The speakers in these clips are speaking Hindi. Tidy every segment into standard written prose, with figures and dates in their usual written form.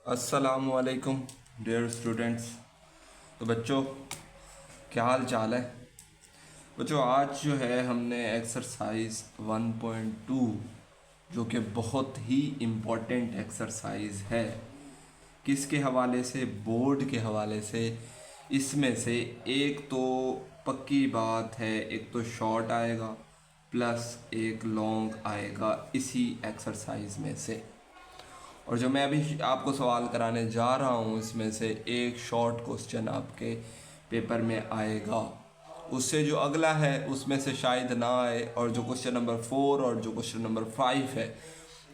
अस्सलामुअलैकुम डियर स्टूडेंट्स। तो बच्चों, क्या हाल चाल है? बच्चों, आज जो है हमने एक्सरसाइज 1.2 जो कि बहुत ही इम्पोर्टेंट एक्सरसाइज है, किसके हवाले से? बोर्ड के हवाले से। इसमें से एक तो पक्की बात है, एक तो शॉर्ट आएगा प्लस एक लॉन्ग आएगा इसी एक्सरसाइज में से। और जो मैं अभी आपको सवाल कराने जा रहा हूँ इसमें से एक शॉर्ट क्वेश्चन आपके पेपर में आएगा, उससे जो अगला है उसमें से शायद ना आए। और जो क्वेश्चन नंबर 4 और जो क्वेश्चन नंबर 5 है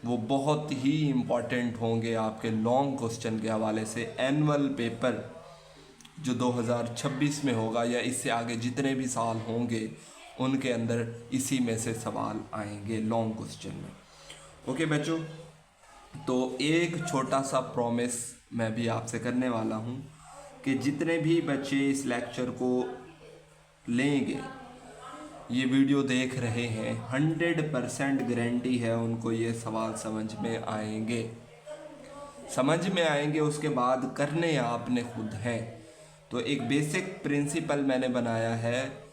वो बहुत ही इम्पॉर्टेंट होंगे आपके लॉन्ग क्वेश्चन के हवाले से। एनुअल पेपर जो 2026 में होगा या इससे आगे जितने भी साल होंगे उनके अंदर इसी में से सवाल आएंगे लॉन्ग क्वेश्चन में। ओके बच्चों, तो एक छोटा सा प्रॉमिस मैं भी आपसे करने वाला हूँ कि जितने भी बच्चे इस लेक्चर को लेंगे, ये वीडियो देख रहे हैं, 100% गारंटी है उनको ये सवाल समझ में आएंगे। उसके बाद करने आपने खुद हैं। तो एक बेसिक प्रिंसिपल मैंने बनाया है,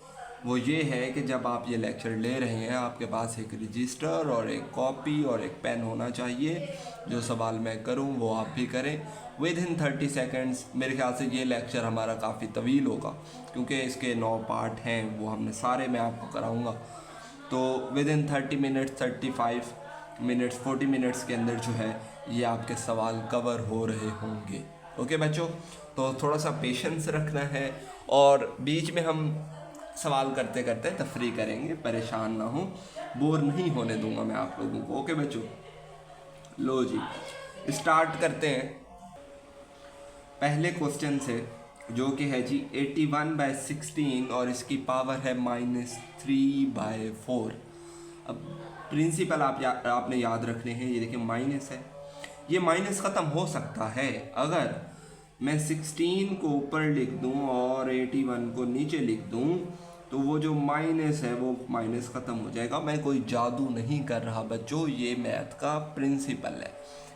वो ये है कि जब आप ये लेक्चर ले रहे हैं आपके पास एक रजिस्टर और एक कॉपी और एक पेन होना चाहिए। जो सवाल मैं करूं वो आप भी करें विद इन 30 सेकेंड्स। मेरे ख्याल से ये लेक्चर हमारा काफ़ी तवील होगा क्योंकि इसके 9 पार्ट हैं, वो हमने सारे मैं आपको कराऊंगा। तो with in 30 minutes, 35 minutes, 40 minutes के अंदर जो है ये आपके सवाल कवर हो रहे होंगे। ओके बच्चों, तो थोड़ा सा पेशेंस रखना है और बीच में हम सवाल करते करते तफरी करेंगे, परेशान ना हो, बोर नहीं होने दूंगा मैं आप लोगों को। ओके बच्चों, लो जी स्टार्ट करते हैं पहले क्वेश्चन से, जो कि है जी 81/16 और इसकी पावर है -3/4। अब प्रिंसिपल आपने याद रखने हैं। ये देखिए माइनस है, ये माइनस ख़त्म हो सकता है अगर मैं 16 को ऊपर लिख दूं और 81 को नीचे लिख दूं, तो वो जो माइनस है वो माइनस ख़त्म हो जाएगा। मैं कोई जादू नहीं कर रहा बच्चों, ये मैथ का प्रिंसिपल है,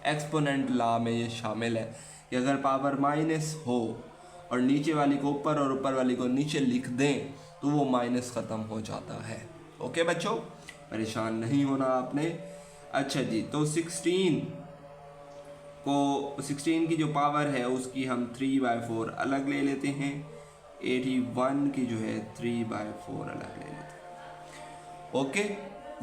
एक्सपोनेंट लॉ में ये शामिल है कि अगर पावर माइनस हो और नीचे वाली को ऊपर और ऊपर वाली को नीचे लिख दें तो वो माइनस ख़त्म हो जाता है। ओके बच्चों, परेशान नहीं होना आपने। अच्छा जी, तो 16 की जो पावर है उसकी हम 3/4 अलग ले लेते हैं, 81 की जो है 3/4 अलग ले लेते हैं। ओके,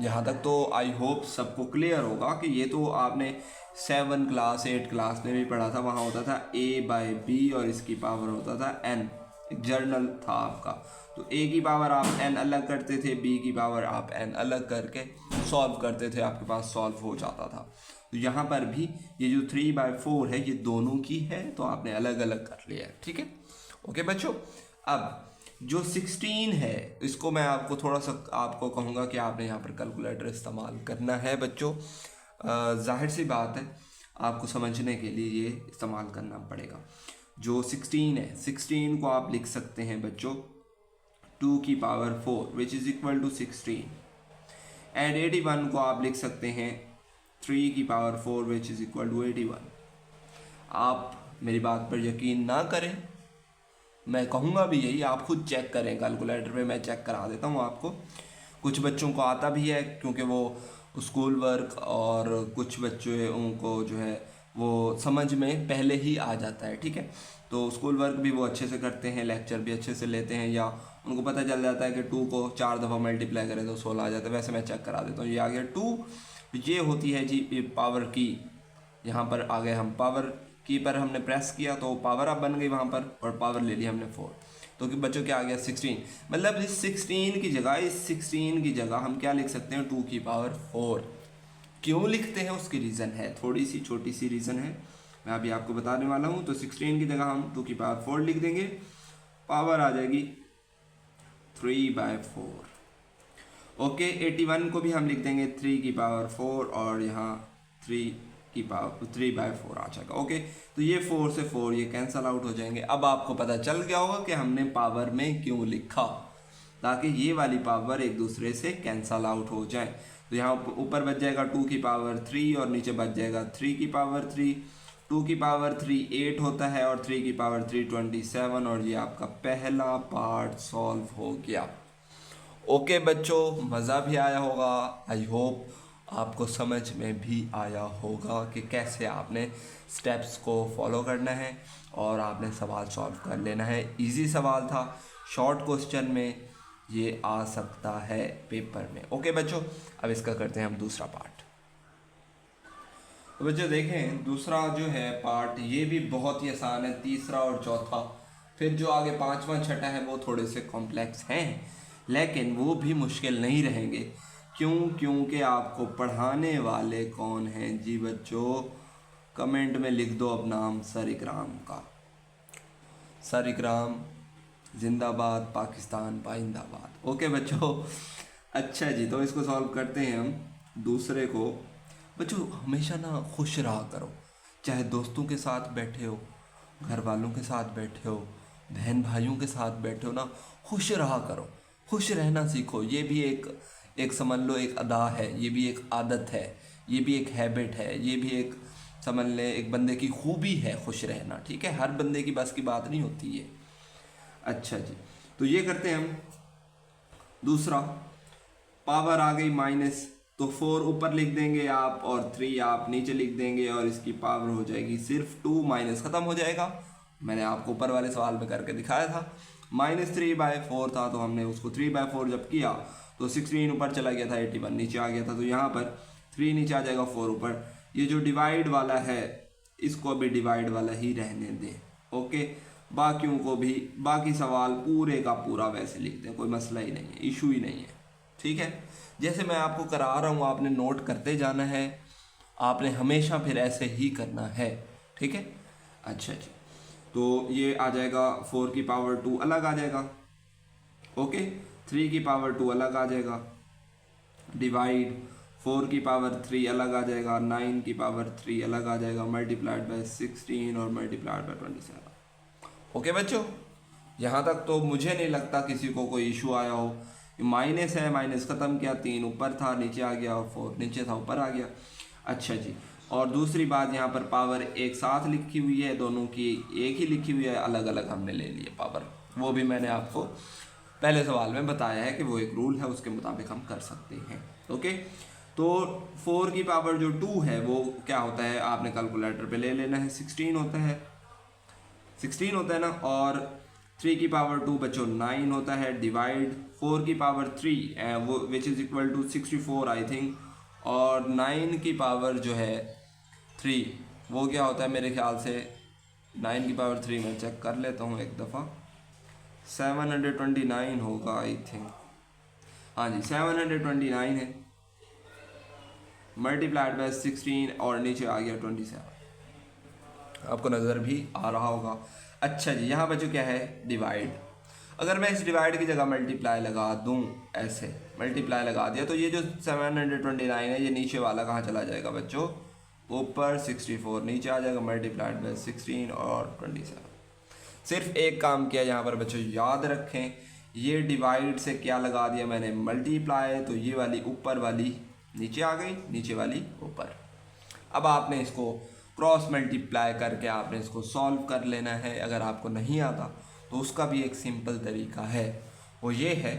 यहाँ तक तो आई होप सबको क्लियर होगा कि ये तो आपने 7 क्लास 8 क्लास में भी पढ़ा था। वहाँ होता था a/b और इसकी पावर होता था n, एक जर्नल था आपका। तो a की पावर आप n अलग करते थे, b की पावर आप n अलग करके सॉल्व करते थे, आपके पास सॉल्व हो जाता था। तो यहाँ पर भी ये जो 3/4 है ये दोनों की है, तो आपने अलग अलग कर लिया है। ठीक है, ओके बच्चों। अब जो 16 है इसको मैं आपको थोड़ा सा आपको कहूँगा कि आपने यहाँ पर कैलकुलेटर इस्तेमाल करना है बच्चों। जाहिर सी बात है आपको समझने के लिए ये इस्तेमाल करना पड़ेगा। जो 16 है, 16 को आप लिख सकते हैं बच्चों 2 की power 4 which is equal to 16, and 81 को आप लिख सकते हैं 3 की power 4 which is equal to 81। आप मेरी बात पर यकीन ना करें, मैं कहूँगा भी यही, आप खुद चेक करें कैलकुलेटर पे, मैं चेक करा देता हूँ आपको। कुछ बच्चों को आता भी है क्योंकि वो स्कूल वर्क, और कुछ बच्चों को जो है वो समझ में पहले ही आ जाता है। ठीक है, तो स्कूल वर्क भी वो अच्छे से करते हैं, लेक्चर भी अच्छे से लेते हैं, या उनको पता चल जाता है कि 2 को 4 दफ़ा मल्टीप्लाई करें तो 16 आ जाता है। वैसे मैं चेक करा देता हूँ, ये आ गया 2, ये होती है जी पावर की। यहाँ पर आ गए हम पावर की पर हमने प्रेस किया तो पावर अप बन गई वहाँ पर, और पावर ले ली हमने 4, तो कि बच्चों क्या आ गया 16। मतलब इस 16 की जगह हम क्या लिख सकते हैं 2 की पावर 4। क्यों लिखते हैं उसकी रीज़न है, थोड़ी सी छोटी सी रीज़न है, मैं अभी आपको बताने वाला हूँ। तो 16 की जगह हम 2 की पावर 4 लिख देंगे, पावर आ जाएगी 3/4। ओके, 81 को भी हम लिख देंगे 3 की पावर 4 और यहाँ 3 की पावर 3/4 आ जाएगा। ओके, तो ये 4 से 4 ये कैंसल आउट हो जाएंगे। अब आपको पता चल गया होगा कि हमने पावर में क्यों लिखा, ताकि ये वाली पावर एक दूसरे से कैंसल आउट हो जाए। तो यहाँ ऊपर बच जाएगा 2 की पावर 3 और नीचे बच जाएगा 3 की पावर 3। 2 की पावर 3 8 होता है और 3 की पावर 3 27, और ये आपका पहला पार्ट सॉल्व हो गया। ओके बच्चों, मज़ा भी आया होगा। आई होप आपको समझ में भी आया होगा कि कैसे आपने स्टेप्स को फॉलो करना है और आपने सवाल सॉल्व कर लेना है। इजी सवाल था, शॉर्ट क्वेश्चन में ये आ सकता है पेपर में। ओके बच्चों, अब इसका करते हैं हम दूसरा पार्ट। तो बच्चों देखें, दूसरा जो है पार्ट ये भी बहुत ही आसान है, तीसरा और चौथा। फिर जो आगे पांचवा छठा है वो थोड़े से कॉम्प्लेक्स हैं, लेकिन वो भी मुश्किल नहीं रहेंगे। क्यों? क्योंकि आपको पढ़ाने वाले कौन हैं जी बच्चों? कमेंट में लिख दो अब नाम सर इकराम का। सर इकराम जिंदाबाद, पाकिस्तान पाइंदाबाद। ओके बच्चों, अच्छा जी, तो इसको सॉल्व करते हैं हम दूसरे को। बच्चों हमेशा ना खुश रहा करो, चाहे दोस्तों के साथ बैठे हो, घर वालों के साथ बैठे हो, बहन भाइयों के साथ बैठे हो ना, खुश रहा करो, खुश रहना सीखो। ये भी एक समझ लो एक अदा है, ये भी एक आदत है, ये भी एक हैबिट है, ये भी एक समझ ले एक बंदे की खूबी है खुश रहना। ठीक है, हर बंदे की बस की बात नहीं होती है। अच्छा जी, तो ये करते हैं हम दूसरा। पावर आ गई माइनस, तो 4 ऊपर लिख देंगे आप और 3 आप नीचे लिख देंगे, और इसकी पावर हो जाएगी सिर्फ 2, माइनस ख़त्म हो जाएगा। मैंने आपको ऊपर वाले सवाल में करके दिखाया था। -3/4 था, तो हमने उसको 3/4 जब किया तो 16 ऊपर चला गया था, 81 नीचे आ गया था। तो यहाँ पर 3 नीचे आ जाएगा, 4 ऊपर। ये जो डिवाइड वाला है इसको अभी डिवाइड वाला ही रहने दें। ओके, बाकियों को भी, बाकी सवाल पूरे का पूरा वैसे लिख दें, कोई मसला ही नहीं है, इशू ही नहीं है। ठीक है, जैसे मैं आपको करा रहा हूँ आपने नोट करते जाना है, आपने हमेशा फिर ऐसे ही करना है। ठीक है, अच्छा जी, तो ये आ जाएगा 4 की पावर 2 अलग आ जाएगा। ओके, 3 की पावर 2 अलग आ जाएगा, डिवाइड 4 की पावर 3 अलग आ जाएगा, 9 की पावर 3 अलग आ जाएगा, मल्टीप्लाइड बाय 16 और मल्टीप्लाइड बाय 27। ओके बच्चों, यहाँ तक तो मुझे नहीं लगता किसी को कोई इशू आया हो। माइनस है, माइनस ख़त्म किया, 3 ऊपर था नीचे आ गया, और 4 नीचे था ऊपर आ गया। अच्छा जी, और दूसरी बात, यहाँ पर पावर एक साथ लिखी हुई है, दोनों की एक ही लिखी हुई है, अलग अलग हमने ले लिए पावर। वो भी मैंने आपको पहले सवाल में बताया है कि वो एक रूल है, उसके मुताबिक हम कर सकते हैं। ओके, तो 4 की पावर जो 2 है वो क्या होता है, आपने कैलकुलेटर पे ले लेना है, 16 होता है, 16 होता है ना। और 3 की पावर 2 बच्चों 9 होता है, डिवाइड 4 की पावर 3 वो which is equal to 64 I think, और 9 की पावर जो है 3 वो क्या होता है मेरे ख्याल से, 9 की पावर 3 मैं चेक कर लेता हूँ एक दफ़ा, 729 होगा आई थिंक। हाँ जी, 729 है, मल्टीप्लाइड बाय 16 और नीचे आ गया 27। आपको नज़र भी आ रहा होगा। अच्छा जी, यहाँ बच्चों क्या है, डिवाइड। अगर मैं इस डिवाइड की जगह मल्टीप्लाई लगा दूँ, ऐसे मल्टीप्लाई लगा दिया, तो ये जो 729 है ये नीचे वाला कहाँ चला जाएगा बच्चों, ऊपर 64 नीचे आ जाएगा, मल्टीप्लाइड बाय 16 और 27। सिर्फ एक काम किया यहाँ पर बच्चों, याद रखें, ये डिवाइड से क्या लगा दिया मैंने, मल्टीप्लाई, तो ये वाली ऊपर वाली नीचे आ गई, नीचे वाली ऊपर। अब आपने इसको क्रॉस मल्टीप्लाई करके आपने इसको सॉल्व कर लेना है। अगर आपको नहीं आता तो उसका भी एक सिंपल तरीका है, वो ये है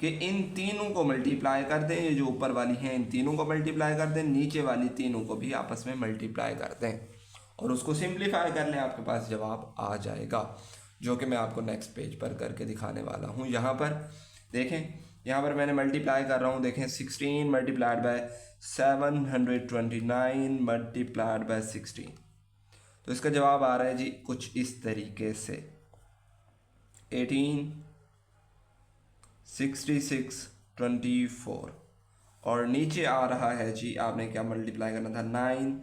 कि इन तीनों को मल्टीप्लाई कर दें, ये जो ऊपर वाली हैं इन तीनों को मल्टीप्लाई कर दें, नीचे वाली तीनों को भी आपस में मल्टीप्लाई कर दें और उसको सिंप्लीफाई कर लें, आपके पास जवाब आ जाएगा, जो कि मैं आपको नेक्स्ट पेज पर करके दिखाने वाला हूँ। यहाँ पर देखें, यहाँ पर मैंने मल्टीप्लाई कर रहा हूँ, देखें 16 मल्टीप्लाइड बाय 729 मल्टीप्लाइड बाय 16, तो इसका जवाब आ रहा है जी कुछ इस तरीके से, 18 66 24, और नीचे आ रहा है जी आपने क्या मल्टीप्लाई करना था, 9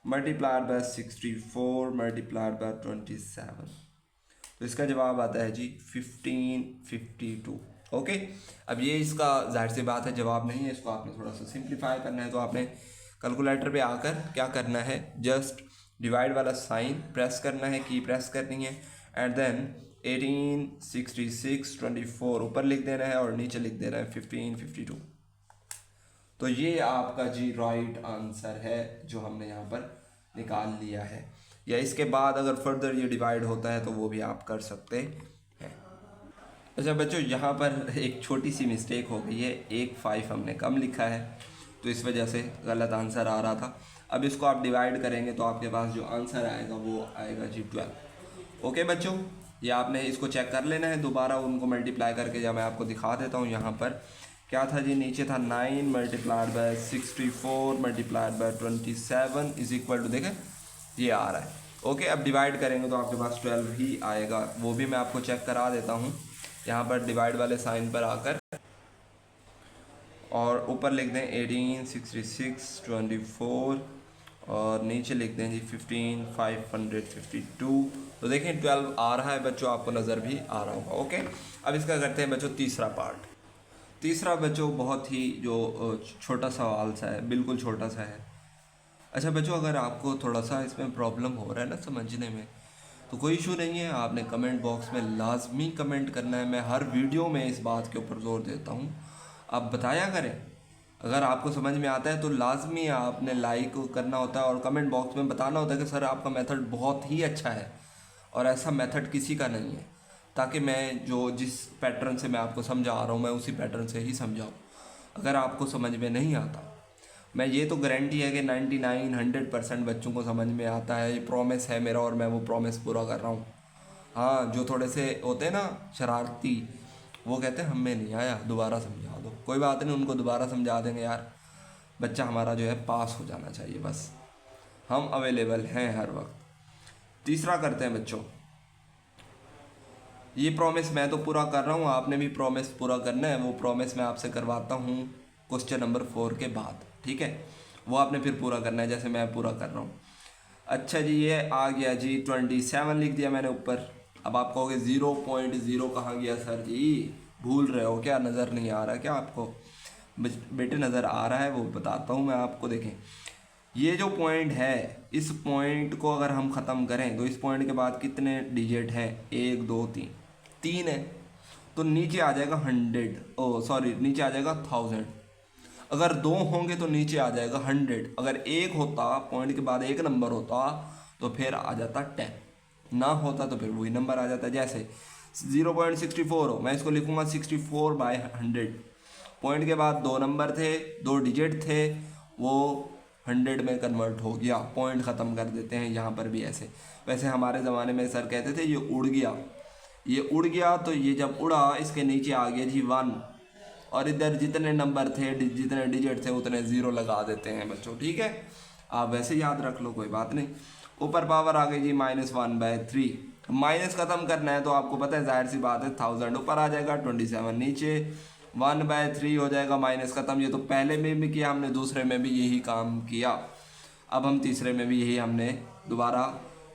मल्टीप्लाइड बाय 64 मल्टीप्लाइड बाय 27, तो इसका जवाब आता है जी 1552। ओके, अब ये इसका जाहिर सी बात है जवाब नहीं है, इसको आपने थोड़ा सा सिंप्लीफाई करना है। तो आपने कैलकुलेटर पे आकर क्या करना है, जस्ट डिवाइड वाला साइन प्रेस करना है, की प्रेस करनी है, एंड देन 18 66 24 ऊपर लिख देना है और नीचे लिख देना है 1552। तो ये आपका जी राइट आंसर है जो हमने यहाँ पर निकाल लिया है। या इसके बाद अगर फर्दर ये डिवाइड होता है तो वो भी आप कर सकते हैं। अच्छा बच्चों, यहाँ पर एक छोटी सी मिस्टेक हो गई है, 1/5 हमने कम लिखा है तो इस वजह से गलत आंसर आ रहा था। अब इसको आप डिवाइड करेंगे तो आपके पास जो आंसर आएगा वो आएगा जी 12। ओके बच्चों, ये आपने इसको चेक कर लेना है दोबारा उनको मल्टीप्लाई करके, या मैं आपको दिखा देता हूँ। यहाँ पर क्या था जी, नीचे था 9 multiplied by 64 multiplied by 27 is equal to, देखें ये आ रहा है। ओके, अब डिवाइड करेंगे तो आपके पास 12 ही आएगा, वो भी मैं आपको चेक करा देता हूँ। यहाँ पर डिवाइड वाले साइन पर आकर और ऊपर लिख दें 18 66 24 और नीचे लिख दें जी 15 552। तो देखें 12 आ रहा है बच्चों, आपको नज़र भी आ रहा होगा। ओके, अब इसका करते हैं बच्चों तीसरा पार्ट। तीसरा बच्चों बहुत ही जो छोटा सवाल सा है, बिल्कुल छोटा सा है। अच्छा बच्चों, अगर आपको थोड़ा सा इसमें प्रॉब्लम हो रहा है ना समझने में, तो कोई इशू नहीं है, आपने कमेंट बॉक्स में लाजमी कमेंट करना है। मैं हर वीडियो में इस बात के ऊपर जोर देता हूँ, आप बताया करें। अगर आपको समझ में आता है तो लाजमी आपने लाइक करना होता है और कमेंट बॉक्स में बताना होता है कि सर आपका मेथड बहुत ही अच्छा है और ऐसा मेथड किसी का नहीं है, ताकि मैं जो जिस पैटर्न से मैं आपको समझा रहा हूँ मैं उसी पैटर्न से ही समझाऊँ। अगर आपको समझ में नहीं आता, मैं ये तो गारंटी है कि 99-100% बच्चों को समझ में आता है, ये प्रॉमिस है मेरा और मैं वो प्रॉमिस पूरा कर रहा हूँ। हाँ, जो थोड़े से होते हैं ना शरारती, वो कहते हैं हमें नहीं आया दोबारा समझा दो। कोई बात नहीं, उनको दोबारा समझा देंगे यार, बच्चा हमारा जो है पास हो जाना चाहिए बस। हम अवेलेबल हैं हर वक्त। तीसरा करते हैं बच्चों, ये प्रॉमिस मैं तो पूरा कर रहा हूँ, आपने भी प्रॉमिस पूरा करना है। वो प्रॉमिस मैं आपसे करवाता हूँ क्वेश्चन नंबर 4 के बाद, ठीक है, वो आपने फिर पूरा करना है जैसे मैं पूरा कर रहा हूँ। अच्छा जी, ये आ गया जी 27 लिख दिया मैंने ऊपर। अब आप कहोगे 0.0 कहाँ गया सर जी, भूल रहे हो क्या, नज़र नहीं आ रहा क्या आपको? बेटे नज़र आ रहा है, वो बताता हूँ मैं आपको। देखें ये जो पॉइंट है, इस पॉइंट को अगर हम ख़त्म करें तो इस पॉइंट के बाद कितने डिजिट हैं, 1 2 3, 3 है, तो नीचे आ जाएगा 100, ओ सॉरी नीचे आ जाएगा 1000। अगर 2 होंगे तो नीचे आ जाएगा 100। अगर 1 होता, पॉइंट के बाद 1 नंबर होता तो फिर आ जाता 10, ना होता तो फिर वही नंबर आ जाता। जैसे 0.64 हो, मैं इसको लिखूँगा 64/100। पॉइंट के बाद 2 नंबर थे, 2 डिजिट थे, वो 100 में कन्वर्ट हो गया, पॉइंट ख़त्म कर देते हैं। यहाँ पर भी ऐसे, वैसे हमारे ज़माने में सर कहते थे ये उड़ गया, ये उड़ गया, तो ये जब उड़ा इसके नीचे आ गया जी 1, और इधर जितने नंबर थे, जितने डिजिट थे उतने 0 लगा देते हैं बच्चों, ठीक है। आप वैसे याद रख लो, कोई बात नहीं। ऊपर पावर आ गई जी -1/3। माइनस ख़त्म करना है तो आपको पता है, जाहिर सी बात है, 1000 ऊपर आ जाएगा, 27 नीचे, 1/3 हो जाएगा, माइनस ख़त्म। ये तो पहले में भी किया हमने, दूसरे में भी यही काम किया, अब हम तीसरे में भी यही हमने दोबारा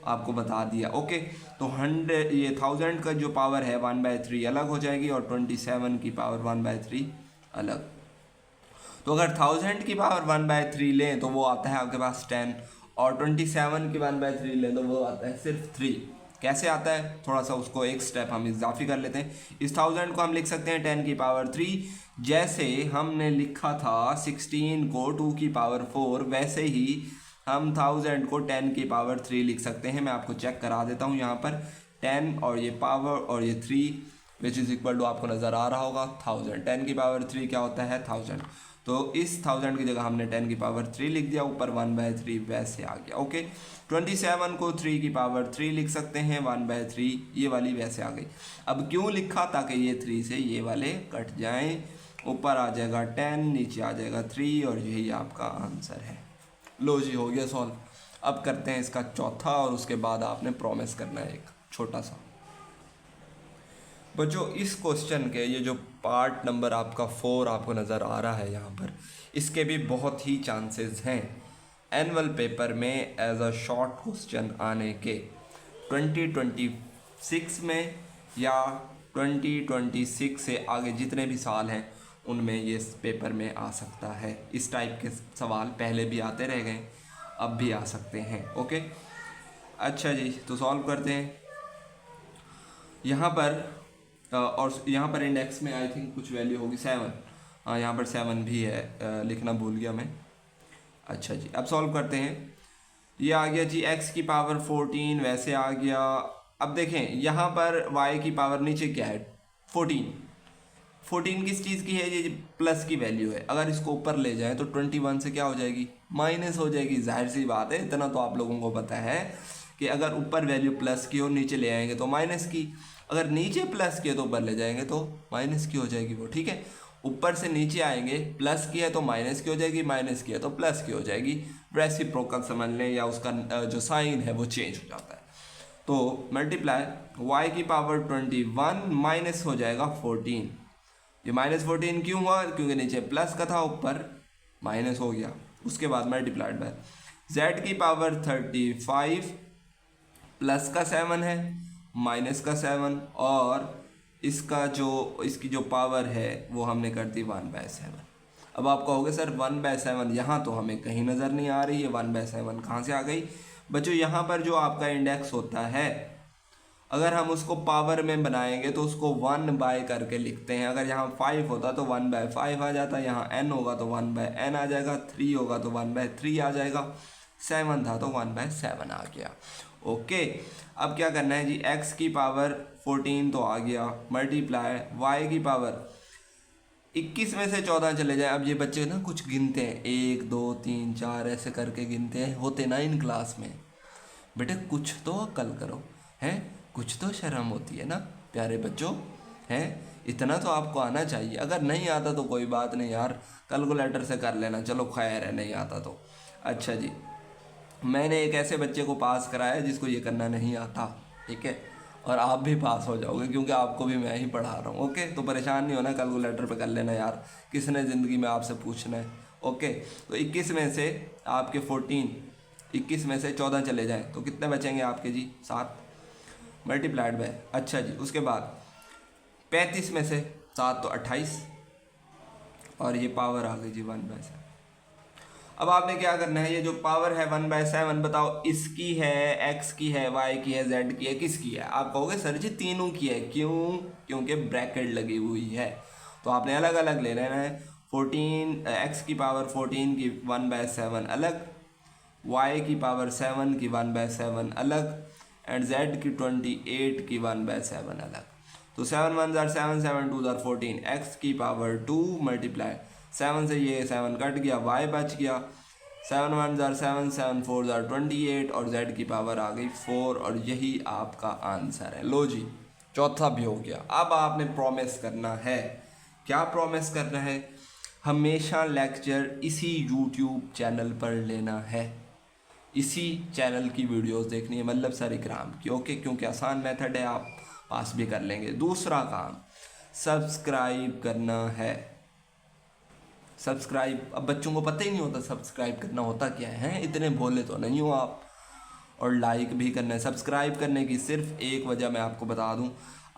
आपको बता दिया। ओके, तो 100, ये 1000 का जो पावर है 1/3 अलग हो जाएगी और 27 की पावर 1/3 अलग। तो अगर 1000 की पावर 1/3 लें तो वो आता है आपके पास 10, और 27 की 1/3 लें तो वो आता है सिर्फ 3। कैसे आता है, थोड़ा सा उसको एक स्टेप हम इजाफी कर लेते हैं। इस 1000 को हम लिख सकते हैं 10 की पावर 3, जैसे हमने लिखा था 16 को 2 की पावर 4, वैसे ही हम 1000 को 10 की पावर 3 लिख सकते हैं। मैं आपको चेक करा देता हूँ, यहाँ पर 10 और ये पावर और ये 3 विच इज़ इक्वल टू, आपको नज़र आ रहा होगा 1000। 10 की पावर 3 क्या होता है, 1000। तो इस 1000 की जगह हमने 10 की पावर 3 लिख दिया, ऊपर 1/3 वैसे आ गया। ओके, 27 को 3 की पावर 3 लिख सकते हैं, 1/3 ये वाली वैसे आ गई। अब क्यों लिखा, ताकि ये 3 से ये वाले कट जाएं, ऊपर आ जाएगा 10, नीचे आ जाएगा 3, और यही आपका आंसर है। लो जी, हो गया सॉल्व। अब करते हैं इसका चौथा, और उसके बाद आपने प्रॉमिस करना है एक छोटा सा। बच्चों इस क्वेश्चन के ये जो पार्ट नंबर आपका 4 आपको नज़र आ रहा है यहाँ पर, इसके भी बहुत ही चांसेस हैं एनुअल पेपर में एज अ शॉर्ट क्वेश्चन आने के, 2026 में या 2026 से आगे जितने भी साल हैं उनमें ये पेपर में आ सकता है। इस टाइप के सवाल पहले भी आते रह गए, अब भी आ सकते हैं। ओके, अच्छा जी, तो सॉल्व करते हैं। यहाँ पर और यहाँ पर इंडेक्स में आई थिंक कुछ वैल्यू होगी 7, हाँ यहाँ पर 7 भी है, लिखना भूल गया मैं। अच्छा जी, अब सॉल्व करते हैं। ये आ गया जी x की पावर 14, वैसे आ गया। अब देखें यहाँ पर y की पावर नीचे क्या है 14। 14 किस चीज़ की है, ये प्लस की वैल्यू है। अगर इसको ऊपर ले जाएं तो 21 से क्या हो जाएगी, माइनस हो जाएगी। जाहिर सी बात है, इतना तो आप लोगों को पता है कि अगर ऊपर वैल्यू प्लस की और नीचे ले आएंगे तो माइनस की, अगर नीचे प्लस की है तो ऊपर ले जाएंगे तो माइनस की हो जाएगी वो, ठीक है। ऊपर से नीचे आएंगे, प्लस की है तो माइनस की हो जाएगी, माइनस की है तो प्लस की हो जाएगी। रेसिप्रोकल समझ लें, या उसका जो साइन है वो चेंज हो जाता है। तो मल्टीप्लाई y की पावर 21 माइनस हो जाएगा 14। ये -14 क्यों हुआ, क्योंकि नीचे प्लस का था, ऊपर माइनस हो गया। उसके बाद मल्टीप्लाइड बाय z की पावर 35 प्लस का 7 है, माइनस का 7, और इसकी जो पावर है वो हमने कर दी 1/7। अब आप कहोगे सर 1/7 यहाँ तो हमें कहीं नज़र नहीं आ रही है, 1/7 कहाँ से आ गई। बच्चों यहाँ पर जो आपका इंडेक्स होता है, अगर हम उसको पावर में बनाएंगे तो उसको 1 करके लिखते हैं। अगर यहाँ 5 होता तो 1/5 आ जाता, यहाँ n होगा तो 1/n आ जाएगा, 3 होगा तो 1/3 आ जाएगा, 7 था तो 1/7 आ गया। ओके, अब क्या करना है जी, x की पावर 14 तो आ गया, मल्टीप्लाई y की पावर 21 में से 14 चले जाए। अब ये बच्चे ना कुछ गिनते हैं, 1 2 3 4 ऐसे करके गिनते हैं, होते ना इन क्लास में। बेटे कुछ तो अक्ल करो, हैं, कुछ तो शर्म होती है ना प्यारे बच्चों, हैं, इतना तो आपको आना चाहिए। अगर नहीं आता तो कोई बात नहीं यार, कैलकुलेटर से कर लेना, चलो खैर है, नहीं आता तो। अच्छा जी, मैंने एक ऐसे बच्चे को पास कराया जिसको ये करना नहीं आता, ठीक है, और आप भी पास हो जाओगे क्योंकि आपको भी मैं ही पढ़ा रहा हूँ। ओके, तो परेशान नहीं होना, कैलकुलेटर पे कर लेना यार, किसने ज़िंदगी में आपसे पूछना है। ओके, तो 21 में से आपके 14, 21 में से 14 चले जाएं तो कितने बचेंगे आपके जी, 7, मल्टीप्लाइड बाय। अच्छा जी, उसके बाद 35 में से 7 तो 28, और ये पावर आ गई जी 1/7। अब आपने क्या करना है, ये जो पावर है 1/7, बताओ इसकी है, x की है, y की है, z की है, किसकी है। आप कहोगे सर जी तीनों की है, क्यों, क्योंकि ब्रैकेट लगी हुई है। तो आपने अलग अलग ले लेना है। 14 x की पावर 14 की 1/7 अलग, y की पावर 7 की 1/7 अलग, एंड z की 28 की 1/7 अलग। तो 7 1 जार 7, 7 2 जार 14, x की पावर 2 मल्टीप्लाई 7 से ये 7 कट गया, y बच गया, 7 1 जार 7, 7 4 जार 28, और z की पावर आ गई 4, और यही आपका आंसर है। लो जी, चौथा भी हो गया। अब आपने प्रॉमिस करना है, क्या प्रॉमिस करना है, हमेशा लेक्चर इसी यूट्यूब चैनल पर लेना है, इसी चैनल की वीडियोस देखनी है, मतलब सर इकराम की। ओके, क्योंकि आसान मेथड है, आप पास भी कर लेंगे। दूसरा काम, सब्सक्राइब करना है। सब्सक्राइब, अब बच्चों को पता ही नहीं होता सब्सक्राइब करना होता क्या है, इतने भोले तो नहीं हो आप। और लाइक भी करना है। सब्सक्राइब करने की सिर्फ एक वजह मैं आपको बता दूं,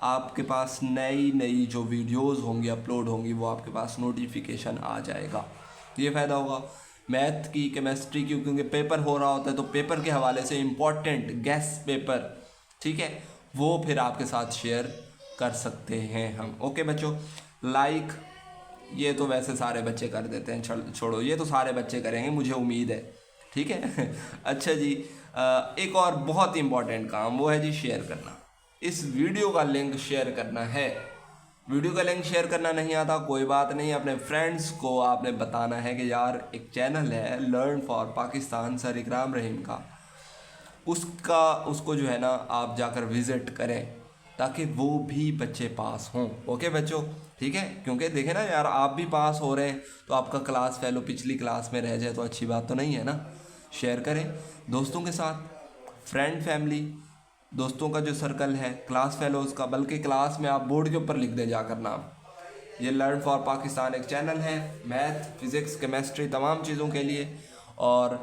आपके पास नई नई जो वीडियोस होंगी, अपलोड होंगी, वो आपके पास नोटिफिकेशन आ जाएगा। ये फ़ायदा होगा मैथ की, केमिस्ट्री की, क्योंकि पेपर हो रहा होता है, तो पेपर के हवाले से इम्पॉर्टेंट गेस्ट पेपर, ठीक है, वो फिर आपके साथ शेयर कर सकते हैं हम। ओके बच्चों, लाइक ये तो वैसे सारे बच्चे कर देते हैं, छोड़ो, ये तो सारे बच्चे करेंगे मुझे उम्मीद है, ठीक है। अच्छा जी, एक और बहुत ही इम्पॉर्टेंट काम, वो है जी शेयर करना। इस वीडियो का लिंक शेयर करना है। वीडियो का लिंक शेयर करना नहीं आता, कोई बात नहीं, अपने फ्रेंड्स को आपने बताना है कि यार एक चैनल है लर्न फॉर पाकिस्तान सर इकराम रहीम का, उसको जो है ना आप जाकर विज़िट करें, ताकि वो भी बच्चे पास हों। ओके बच्चों, ठीक है, क्योंकि देखें ना यार, आप भी पास हो रहे हैं तो आपका क्लास फेलो पिछली क्लास में रह जाए तो अच्छी बात तो नहीं है ना। शेयर करें दोस्तों के साथ, फ्रेंड फैमिली, दोस्तों का जो सर्कल है, क्लास फेलोज़ का, बल्कि क्लास में आप बोर्ड के ऊपर लिख दें जाकर नाम। ये लर्न फॉर पाकिस्तान एक चैनल है मैथ, फिज़िक्स, केमिस्ट्री तमाम चीज़ों के लिए। और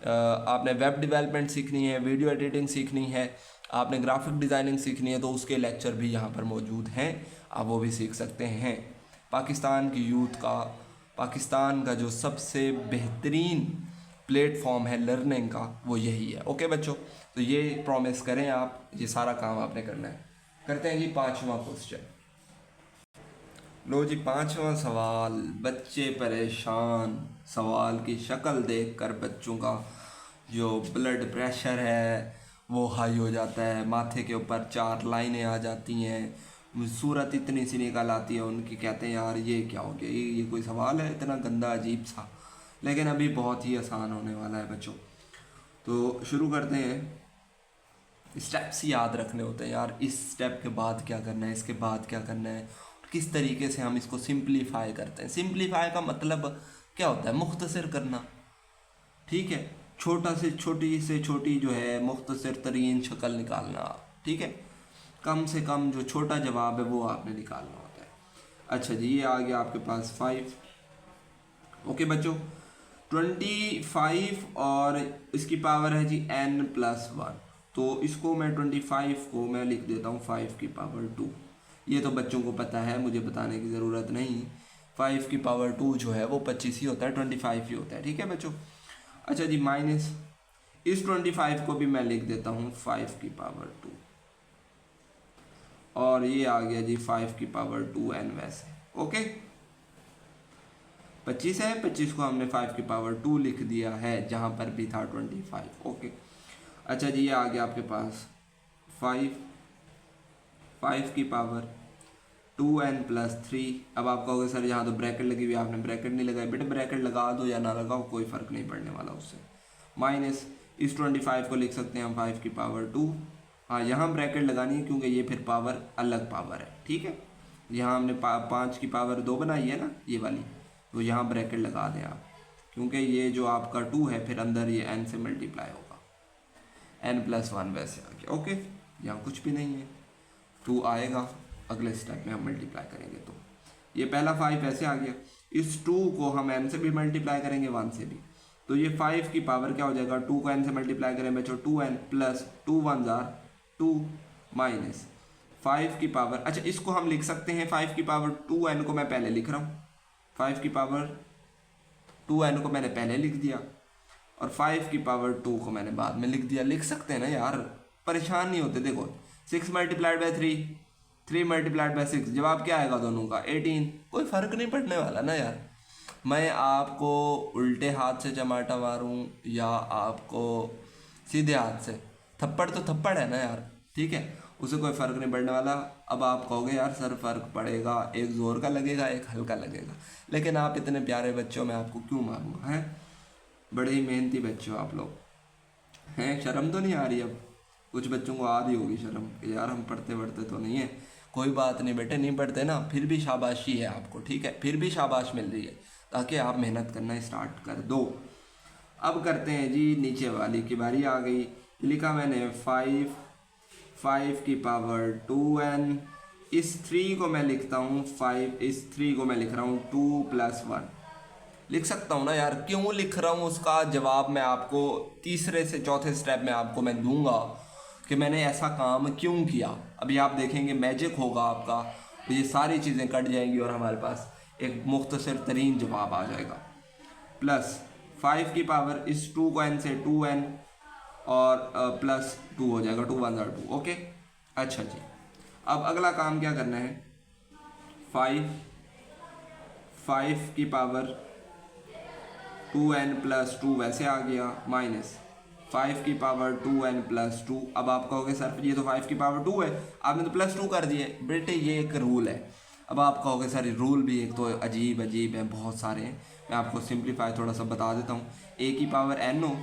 आपने वेब डेवलपमेंट सीखनी है, वीडियो एडिटिंग सीखनी है, आपने ग्राफिक डिज़ाइनिंग सीखनी है, तो उसके लेक्चर भी यहाँ पर मौजूद हैं, आप वो भी सीख सकते हैं। पाकिस्तान की यूथ का, पाकिस्तान का जो सबसे बेहतरीन प्लेटफॉर्म है लर्निंग का, वो यही है। ओके बच्चों, तो ये प्रॉमिस करें आप, ये सारा काम आपने करना है। करते हैं जी 5वां क्वेश्चन। लो जी 5वां सवाल, बच्चे परेशान, सवाल की शक्ल देखकर बच्चों का जो ब्लड प्रेशर है वो हाई हो जाता है, माथे के ऊपर 4 लाइनें आ जाती हैं, सूरत इतनी सी निकल आती है उनकी, कहते हैं यार ये क्या हो गया, ये कोई सवाल है इतना गंदा अजीब सा। लेकिन अभी बहुत ही आसान होने वाला है बच्चों। तो शुरू करते हैं। स्टेप्स याद रखने होते हैं यार, इस स्टेप के बाद क्या करना है, इसके बाद क्या करना है, किस तरीके से हम इसको सिंप्लीफाई करते हैं। सिंप्लीफाई का मतलब क्या होता है, मुख्तसर करना, ठीक है। छोटा से छोटी जो है मुख्तसर तरीन शक्ल निकालना, ठीक है। कम से कम जो छोटा जवाब है वो आपने निकालना होता है। अच्छा जी, ये आ गया आपके पास 5। ओके बच्चों, 25 और इसकी पावर है जी n+1, तो इसको मैं 25 को मैं लिख देता हूँ 5 की पावर 2। ये तो बच्चों को पता है, मुझे बताने की ज़रूरत नहीं। 5 की पावर 2 जो है वो 25 ही होता है, 25 ही होता है, ठीक है बच्चों। अच्छा जी, माइनस इस 25 को भी मैं लिख देता हूँ 5 की पावर 2, और ये आ गया जी 5 की पावर 2n वैसे। ओके, 25 है, 25 को हमने 5 की पावर 2 लिख दिया है, जहाँ पर भी था 25। ओके, अच्छा जी, ये आ गया आपके पास 5 की पावर 2n+3। अब आप कहोगे सर यहाँ तो ब्रैकेट लगी हुई, आपने ब्रैकेट नहीं लगाई। बेटा ब्रैकेट लगा दो या ना लगाओ, कोई फ़र्क नहीं पड़ने वाला उससे। माइनस इस 25 को लिख सकते हैं हम 5 की पावर 2। हाँ, यहाँ ब्रैकेट लगानी है क्योंकि ये फिर पावर अलग पावर है, ठीक है। यहाँ हमने 5 की पावर 2 बनाई है ना, ये वाली, तो यहाँ ब्रैकेट लगा दें आप, क्योंकि ये जो आपका 2 है फिर अंदर ये n से मल्टीप्लाई होगा, n+1 वैसे आ गया। ओके, यहाँ कुछ भी नहीं है, 2 आएगा, अगले स्टेप में हम मल्टीप्लाई करेंगे तो ये पहला 5 ऐसे आ गया। इस 2 को हम n से भी मल्टीप्लाई करेंगे, 1 से भी, तो ये 5 की पावर क्या हो जाएगा, 2 को n से मल्टीप्लाई करें बच्चों 2n प्लस 2 1 2 माइनस 5 की पावर। अच्छा, इसको हम लिख सकते हैं 5 की पावर 2n को मैं पहले लिख रहा हूँ, 5 की पावर 2n को मैंने पहले लिख दिया और 5 की पावर 2 को मैंने बाद में लिख दिया। लिख सकते हैं ना यार, परेशान नहीं होते। देखो 6 मल्टीप्लाइड बाई 3 मल्टीप्लाइड बाई 6, जवाब क्या आएगा दोनों का, 18। कोई फ़र्क नहीं पड़ने वाला ना यार। मैं आपको उल्टे हाथ से चमाटा मारूं या आपको सीधे हाथ से, थप्पड़ तो थप्पड़ है ना यार, ठीक है, उसे कोई फ़र्क नहीं पड़ने वाला। अब आप कहोगे यार सर फ़र्क पड़ेगा, एक ज़ोर का लगेगा एक हल्का लगेगा, लेकिन आप इतने प्यारे बच्चों, मैं आपको क्यों मारूंगा, हैं, बड़े ही मेहनती बच्चे हो आप लोग हैं। शर्म तो नहीं आ रही? अब कुछ बच्चों को आ रही होगी शर्म कि यार हम पढ़ते पढ़ते तो नहीं है। कोई बात नहीं बेटे, नहीं पढ़ते ना, फिर भी शाबाशी है आपको, ठीक है, फिर भी शाबाश मिल रही है, ताकि आप मेहनत करना स्टार्ट कर दो। अब करते हैं जी, नीचे वाली की बारी आ गई। लिखा मैंने 5 की पावर 2n, इस 3 को मैं लिखता हूँ 5, इस 3 को मैं लिख रहा हूँ 2+1 लिख सकता हूँ ना यार। क्यों लिख रहा हूँ उसका जवाब मैं आपको तीसरे से चौथे स्टेप में आपको मैं दूंगा कि मैंने ऐसा काम क्यों किया। अभी आप देखेंगे मैजिक होगा आपका, तो ये सारी चीज़ें कट जाएंगी और हमारे पास एक मुख्तसर तरीन जवाब आ जाएगा। प्लस 5 की पावर इस 2 को n से 2n और प्लस 2 हो जाएगा, 2 1 2। ओके, अच्छा जी, अब अगला काम क्या करना है, 5 की पावर 2n+2 वैसे आ गया, माइनस 5 की पावर 2n+2। अब आप कहोगे सर ये तो 5 की पावर 2 है, आपने तो +2 कर दिए। बेटे ये एक रूल है। अब आप कहोगे सर रूल भी एक तो अजीब है, बहुत सारे हैं, मैं आपको सिंप्लीफाई थोड़ा सा बता देता हूँ। a की पावर n हो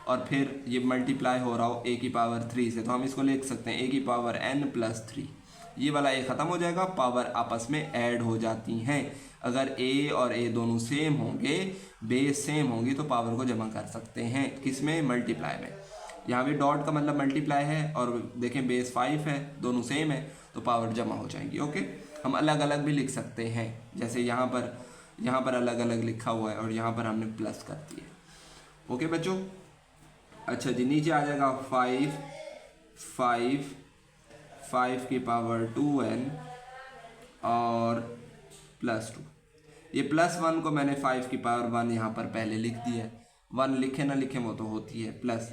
और फिर ये मल्टीप्लाई हो रहा हो a की पावर 3 से, तो हम इसको लिख सकते हैं a की पावर n+3। ये वाला a ख़त्म हो जाएगा, पावर आपस में ऐड हो जाती हैं। अगर a और a दोनों सेम होंगे, बेस सेम होंगी, तो पावर को जमा कर सकते हैं, किस में, मल्टीप्लाई में। यहाँ भी डॉट का मतलब मल्टीप्लाई है, और देखें बेस 5 है, दोनों सेम है, तो पावर जमा हो जाएंगी। ओके, हम अलग अलग भी लिख सकते हैं, जैसे यहाँ पर अलग अलग लिखा हुआ है और यहाँ पर हमने प्लस कर दिया। ओके बच्चों, अच्छा जी, नीचे आ जाएगा 5 की पावर 2n और +2। ये +1 को मैंने 5 की पावर 1 यहाँ पर पहले लिख दिया है, 1 लिखे ना लिखे वो तो होती है, प्लस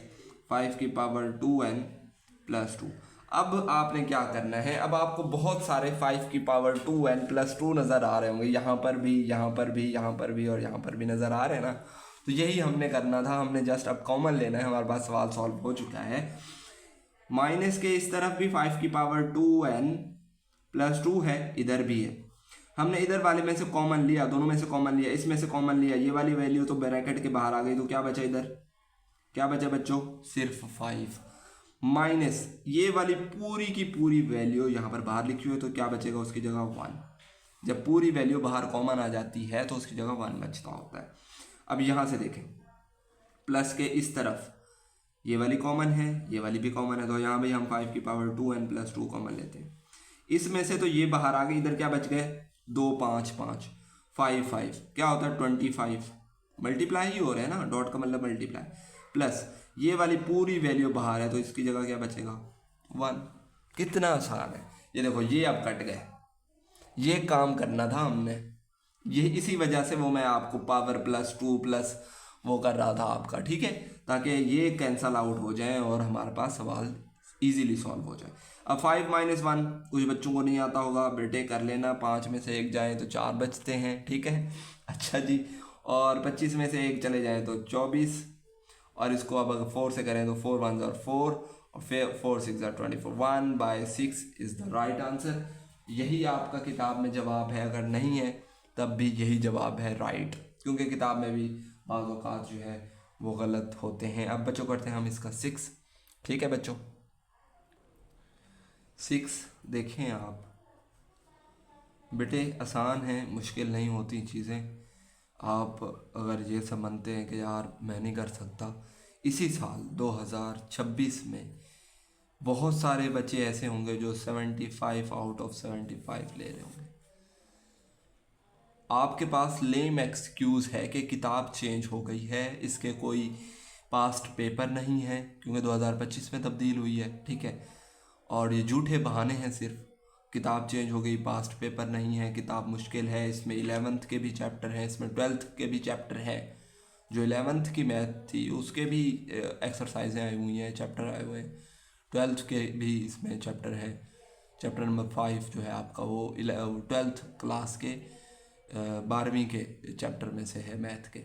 5 की पावर 2n +2। अब आपने क्या करना है, अब आपको बहुत सारे 5 की पावर 2n +2 नज़र आ रहे होंगे, यहाँ पर भी, यहाँ पर भी, यहाँ पर भी और यहाँ पर भी नज़र आ रहे हैं ना। तो यही हमने करना था, हमने जस्ट अब कॉमन लेना है, हमारे पास सवाल सॉल्व हो चुका है। माइनस के इस तरफ भी 5 की पावर 2n प्लस 2 है, इधर भी है। हमने इधर वाले में से कॉमन लिया, दोनों में से कॉमन लिया, इसमें से कॉमन लिया, ये वाली वैल्यू तो ब्रैकेट के बाहर आ गई, तो क्या बचा इधर, क्या बचा बच्चों, सिर्फ 5 माइनस ये वाली पूरी की पूरी वैल्यू यहाँ पर बाहर लिखी हुई है, तो क्या बचेगा उसकी जगह 1। जब पूरी वैल्यू बाहर कॉमन आ जाती है तो उसकी जगह 1 बचता होता है। अब यहाँ से देखें, प्लस के इस तरफ ये वाली कॉमन है, ये वाली भी कॉमन है, तो यहाँ भी हम 5 की पावर 2n प्लस 2 कॉमन लेते हैं। इसमें से तो ये बाहर आ गई, इधर क्या बच गए, 2 5 5 5 5 क्या होता है 25, मल्टीप्लाई ही हो रहा है ना, डॉट का मतलब मल्टीप्लाई, प्लस ये वाली पूरी वैल्यू बाहर है, तो इसकी जगह क्या बचेगा 1। कितना आसान है, ये देखो ये अब कट गए, ये काम करना था हमने, ये इसी वजह से वो मैं आपको पावर प्लस 2 प्लस वो कर रहा था आपका, ठीक है, ताकि ये कैंसल आउट हो जाए और हमारे पास सवाल इजीली सॉल्व हो जाए। अब 5 - 1 कुछ बच्चों को नहीं आता होगा, बेटे कर लेना, 5 में से 1 जाए तो 4 बचते हैं, ठीक है, अच्छा जी, और 25 में से 1 चले जाए तो 24, और इसको अब अगर 4 से करें तो 4 1 ज़ार 4 और फिर 4 6 ज़ार 24, 1/6 इज़ द राइट आंसर। यही आपका किताब में जवाब है, अगर नहीं है तब भी यही जवाब है राइट, क्योंकि किताब में भी बाज़ औक़ात जो है वो गलत होते हैं। अब बच्चों करते हैं हम इसका 6, ठीक है बच्चों, 6 देखें आप बेटे, आसान है, मुश्किल नहीं होती चीज़ें। आप अगर ये समझते हैं कि यार मैं नहीं कर सकता, इसी साल 2026 में बहुत सारे बच्चे ऐसे होंगे जो 75 आउट ऑफ 75 ले रहे होंगे। आपके पास लेम एक्सक्यूज़ है कि किताब चेंज हो गई है, इसके कोई पास्ट पेपर नहीं है, क्योंकि 2025 में तब्दील हुई है, ठीक है, और ये झूठे बहाने हैं सिर्फ, किताब चेंज हो गई, पास्ट पेपर नहीं है, किताब मुश्किल है, इसमें 11th के भी चैप्टर हैं, इसमें 12th के भी चैप्टर हैं, जो 11th की मैथ थी उसके भी एक्सरसाइजें आई हुई हैं, चैप्टर आए हुए हैं, 12th के भी इसमें चैप्टर है, चैप्टर नंबर 5 जो है आपका वो 12th क्लास के 12वीं के चैप्टर में से है मैथ के।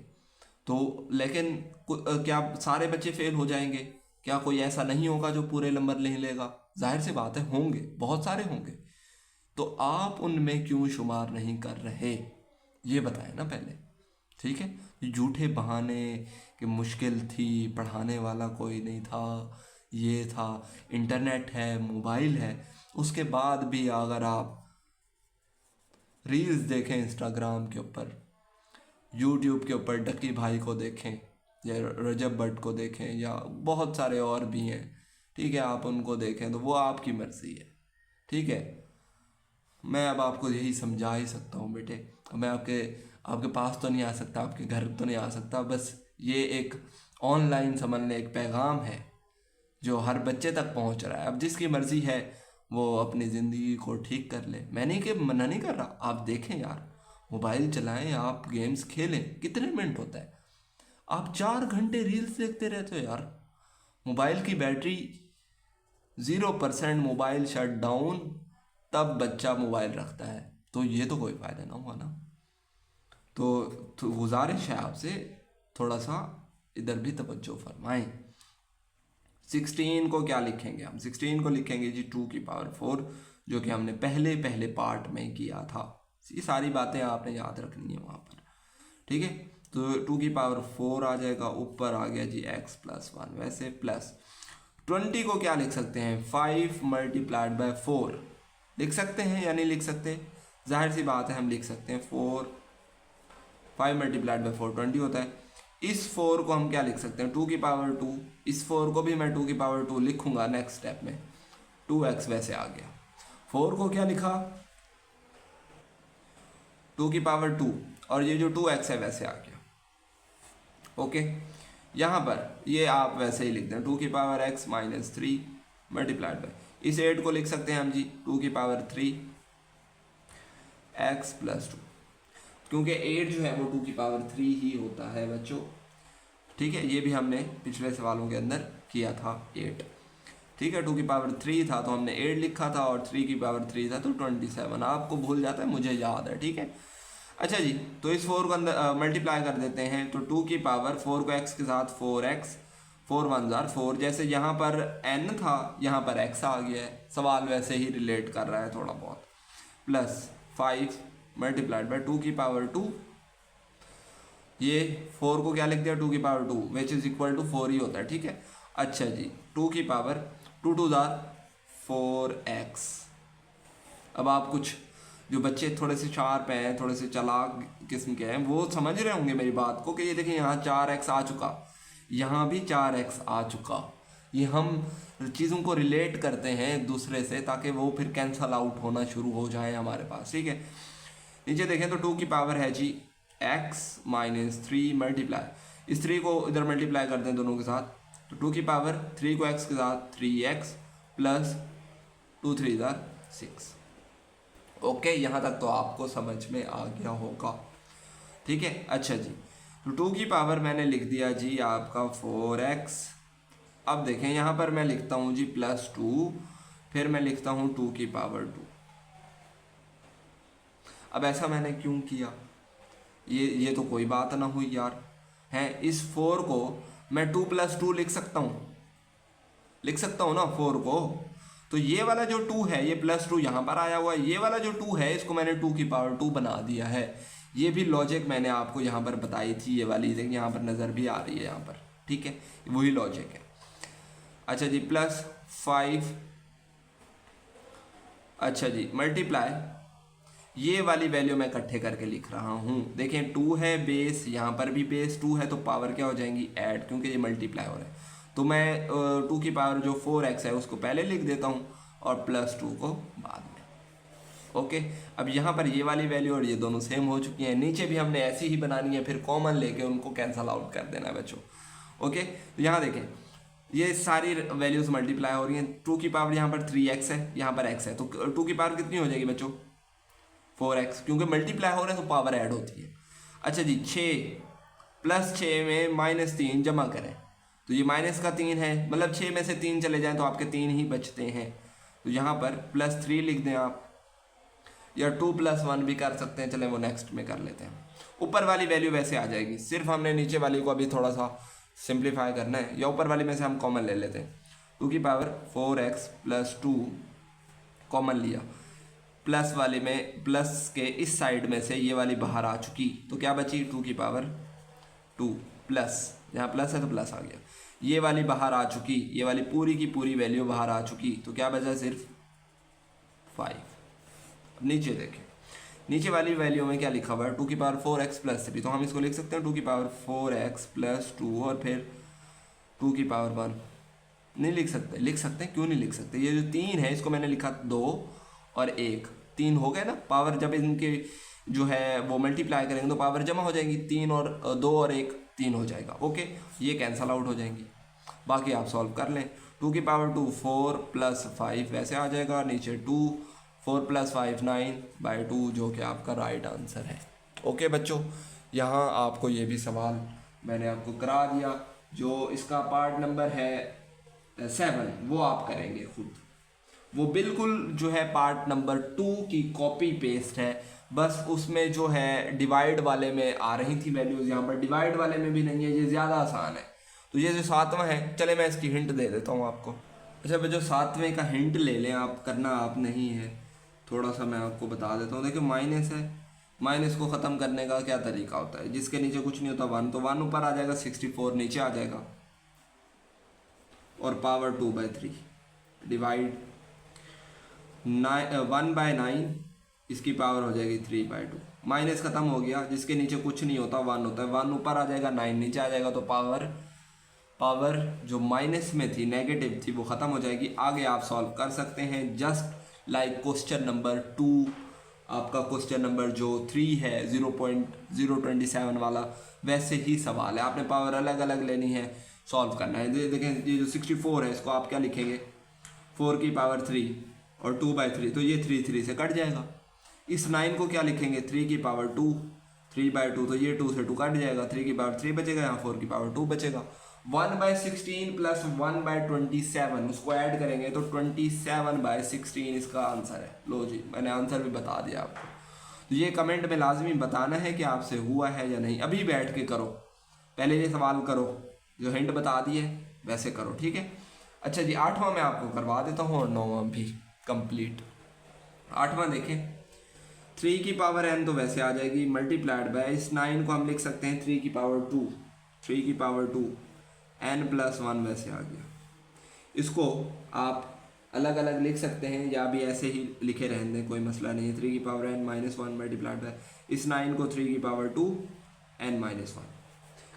तो लेकिन क्या सारे बच्चे फेल हो जाएंगे, क्या कोई ऐसा नहीं होगा जो पूरे नंबर नहीं लेगा, जाहिर सी बात है होंगे, बहुत सारे होंगे, तो आप उनमें क्यों शुमार नहीं कर रहे, ये बताएं ना पहले, ठीक है। झूठे बहाने कि मुश्किल थी, पढ़ाने वाला कोई नहीं था, ये था, इंटरनेट है, मोबाइल है, उसके बाद भी अगर आप रील्स देखें इंस्टाग्राम के ऊपर, यूट्यूब के ऊपर डक्की भाई को देखें या रजब भट्ट को देखें या बहुत सारे और भी हैं, ठीक है, आप उनको देखें तो वो आपकी मर्ज़ी है, ठीक है। मैं अब आपको यही समझा ही सकता हूँ बेटे, मैं आपके पास तो नहीं आ सकता, आपके घर तो नहीं आ सकता, बस ये एक ऑनलाइन समझ लें एक पैगाम है जो हर बच्चे तक पहुँच रहा है। अब जिसकी मर्ज़ी है वो अपनी ज़िंदगी को ठीक कर ले, मैं नहीं कि मना नहीं कर रहा, आप देखें यार, मोबाइल चलाएं, आप गेम्स खेलें, कितने मिनट होता है, आप 4 घंटे रील्स देखते रहते हो यार, मोबाइल की बैटरी 0%, मोबाइल शट डाउन, तब बच्चा मोबाइल रखता है, तो ये तो कोई फ़ायदा ना हुआ ना। तो गुजारिश है आपसे, थोड़ा सा इधर भी तवज्जो फरमाएं। 16 को क्या लिखेंगे हम, 16 को लिखेंगे जी 2 की पावर 4, जो कि हमने पहले पार्ट में किया था। ये सारी बातें आपने याद रखनी है वहाँ पर, ठीक है। तो 2 की पावर 4 आ जाएगा, ऊपर आ गया जी x + 1, वैसे प्लस 20 को क्या लिख सकते हैं, 5 × 4 लिख सकते हैं या नहीं लिख सकते, जाहिर सी बात है हम लिख सकते हैं, 5 × 4 20 होता है। इस 4 को हम क्या लिख सकते हैं, 2 की पावर 2, इस 4 को भी मैं 2 की पावर 2 लिखूंगा नेक्स्ट स्टेप में, 2x वैसे आ गया, 4 को क्या लिखा 2 की पावर 2, और ये जो 2x है वैसे आ गया, ओके। यहाँ पर ये आप वैसे ही लिख दें, 2 की पावर x - 3 × इस 8 को लिख सकते हैं हम जी 2 की पावर 3 x + 2, क्योंकि 8 जो है वो 2 की पावर 3 ही होता है बच्चों, ठीक है। ये भी हमने पिछले सवालों के अंदर किया था 8, ठीक है, 2 की पावर 3 था तो हमने 8 लिखा था, और 3 की पावर 3 था तो 27, आपको भूल जाता है, मुझे याद है, ठीक है। अच्छा जी, तो इस 4 को अंदर मल्टीप्लाई कर देते हैं, तो 2 की पावर 4 को x के साथ 4x, 4 1 जार 4, जैसे यहाँ पर n था यहाँ पर x आ गया है, सवाल वैसे ही रिलेट कर रहा है थोड़ा बहुत, प्लस 5 मल्टीप्लाइड बाई 2 की पावर 2, ये 4 को क्या लिख दिया 2 की power 2 which is equal to 4 ही होता है, ठीक है। अच्छा जी, 2 की पावर 2 2 जार 4x। अब आप कुछ जो बच्चे थोड़े से शार्प हैं, थोड़े से चालाक किस्म के हैं, वो समझ रहे होंगे मेरी बात को कि ये देखिए यहाँ 4x आ चुका, यहाँ भी 4x आ चुका। ये हम चीज़ों को रिलेट करते हैं एक दूसरे से ताकि वो फिर कैंसल आउट होना शुरू हो जाए हमारे पास, ठीक है। नीचे देखें तो 2 की पावर है जी x माइनस 3 मल्टीप्लाई, इस 3 को इधर मल्टीप्लाई करते हैं दोनों के साथ, तो 2 की पावर 3 को x के साथ 3x प्लस 2 3 जार 6। ओके, यहाँ तक तो आपको समझ में आ गया होगा, ठीक है। अच्छा जी, तो 2 की पावर मैंने लिख दिया जी आपका 4x। अब देखें यहाँ पर मैं लिखता हूँ जी +2, फिर मैं लिखता हूँ 2 की पावर 2। अब ऐसा मैंने क्यों किया, ये तो कोई बात ना हुई यार, है। इस 4 को मैं 2 + 2 लिख सकता हूँ ना 4 को, तो ये वाला जो 2 है ये +2 यहाँ पर आया हुआ है, ये वाला जो 2 है इसको मैंने 2 की पावर 2 बना दिया है। ये भी लॉजिक मैंने आपको यहाँ पर बताई थी, ये वाली देखिए यहाँ पर नज़र भी आ रही है यहाँ पर, ठीक है, वही लॉजिक है। अच्छा जी, +5, अच्छा जी मल्टीप्लाई, ये वाली वैल्यू मैं इकट्ठे करके लिख रहा हूँ। देखें 2 है बेस, यहाँ पर भी बेस 2 है, तो पावर क्या हो जाएंगी ऐड, क्योंकि ये मल्टीप्लाई हो रहा है। तो मैं 2 की पावर जो 4x है उसको पहले लिख देता हूँ और +2 को बाद में। ओके, अब यहाँ पर ये वाली वैल्यू और ये दोनों सेम हो चुकी हैं, नीचे भी हमने ऐसी ही बनानी है, फिर कॉमन लेके उनको कैंसल आउट कर देना है बच्चों। ओके, तो यहाँ देखें ये सारी वैल्यूज मल्टीप्लाई हो रही हैं। 2 की पावर यहाँ पर 3x है, यहाँ पर x है, तो 2 की पावर कितनी हो जाएगी बच्चों 4x, क्योंकि मल्टीप्लाई हो रहे हैं तो पावर ऐड होती है। अच्छा जी, 6 +6 में -3 जमा करें, तो ये माइनस का 3 है, मतलब 6 में से 3 चले जाएं तो आपके 3 ही बचते हैं, तो यहाँ पर +3 लिख दें आप, या 2 + 1 भी कर सकते हैं, चलें वो नेक्स्ट में कर लेते हैं। ऊपर वाली वैल्यू वैसे आ जाएगी, सिर्फ हमने नीचे वाली को अभी थोड़ा सा सिंप्लीफाई करना है, या ऊपर वाली में से हम कॉमन ले लेते हैं। 2 की पावर 4x + 2 कॉमन लिया, प्लस वाले में प्लस के इस साइड में से ये वाली बाहर आ चुकी, तो क्या बची 2 की पावर 2 प्लस, यहाँ प्लस है तो प्लस आ गया, ये वाली बाहर आ चुकी, ये वाली पूरी की पूरी वैल्यू बाहर आ चुकी, तो क्या बचा सिर्फ 5। अब नीचे देखें, नीचे वाली वैल्यू में क्या लिखा हुआ है 2 की पावर 4x + 3, तो हम इसको लिख सकते हैं 2 की पावर 4x + 2 और फिर 2 की पावर 1। नहीं लिख सकते, लिख सकते हैं, क्यों नहीं लिख सकते, ये जो 3 है इसको मैंने लिखा 2 और 1, 3 हो गए ना, पावर जब इनके जो है वो मल्टीप्लाई करेंगे तो पावर जमा हो जाएंगी, 3 और 2 और 1 3 हो जाएगा। ओके, ये कैंसल आउट हो जाएंगी, बाकी आप सॉल्व कर लें। 2 की पावर 2 4 + 5 वैसे आ जाएगा, नीचे 2 4 + 5 9/2 जो कि आपका राइट आंसर है। ओके बच्चों, यहाँ आपको ये भी सवाल मैंने आपको करा दिया, जो इसका पार्ट नंबर है 7 वो आप करेंगे खुद, वो बिल्कुल जो है पार्ट नंबर 2 की कॉपी पेस्ट है, बस उसमें जो है डिवाइड वाले में आ रही थी वैल्यूज़, यहाँ पर डिवाइड वाले में भी नहीं है, ये ज़्यादा आसान है। तो ये जो 7वां है, चले मैं इसकी हिंट दे देता हूँ आपको। अच्छा जो 7वें का हिंट ले लें आप, करना आप नहीं है, थोड़ा सा मैं आपको बता देता हूँ। देखिए माइनस है, माइनस को ख़त्म करने का क्या तरीका होता है, जिसके नीचे कुछ नहीं होता 1, तो 1 ऊपर आ जाएगा, 64 नीचे आ जाएगा, और पावर 2/3 डिवाइड 1/9, इसकी पावर हो जाएगी 3/2। माइनस खत्म हो गया, जिसके नीचे कुछ नहीं होता 1 होता है, 1 ऊपर आ जाएगा, 9 नीचे आ जाएगा, तो पावर जो माइनस में थी, नेगेटिव थी, वो ख़त्म हो जाएगी। आगे आप सॉल्व कर सकते हैं, जस्ट लाइक क्वेश्चन नंबर 2, आपका क्वेश्चन नंबर जो 3 है 0.027 वाला, वैसे ही सवाल है, आपने पावर अलग अलग लेनी है, सॉल्व करना है। देखें ये जो 64 है इसको आप क्या लिखेंगे 4 की पावर 3 और 2/3, तो ये 3 से कट जाएगा। इस 9 को क्या लिखेंगे 3 की पावर 2, 3/2, तो ये 2 से 2 कट जाएगा, 3 की पावर 3 बचेगा, यहाँ 4 की पावर 2 बचेगा। 1/16 + 1/27 उसको ऐड करेंगे तो 27/16 इसका आंसर है। लो जी, मैंने आंसर भी बता दिया आपको। तो ये कमेंट में लाजमी बताना है कि आपसे हुआ है या नहीं। अभी बैठ के करो, पहले ये सवाल करो, जो हिंट बता दिए वैसे करो, ठीक है। अच्छा जी, 8वां मैं आपको करवा देता हूँ और 9वां भी कंप्लीट। 8वां देखें, 3 की पावर n तो वैसे आ जाएगी, मल्टीप्लाइड बाय इस 9 को हम लिख सकते हैं 3 की पावर 2, 3 की पावर 2 n+1 वैसे आ गया। इसको आप अलग अलग लिख सकते हैं या भी ऐसे ही लिखे रहने दें, कोई मसला नहीं है। 3 की पावर n-1 मल्टीप्लाइड बाय इस 9 को 3 की पावर 2 n-1।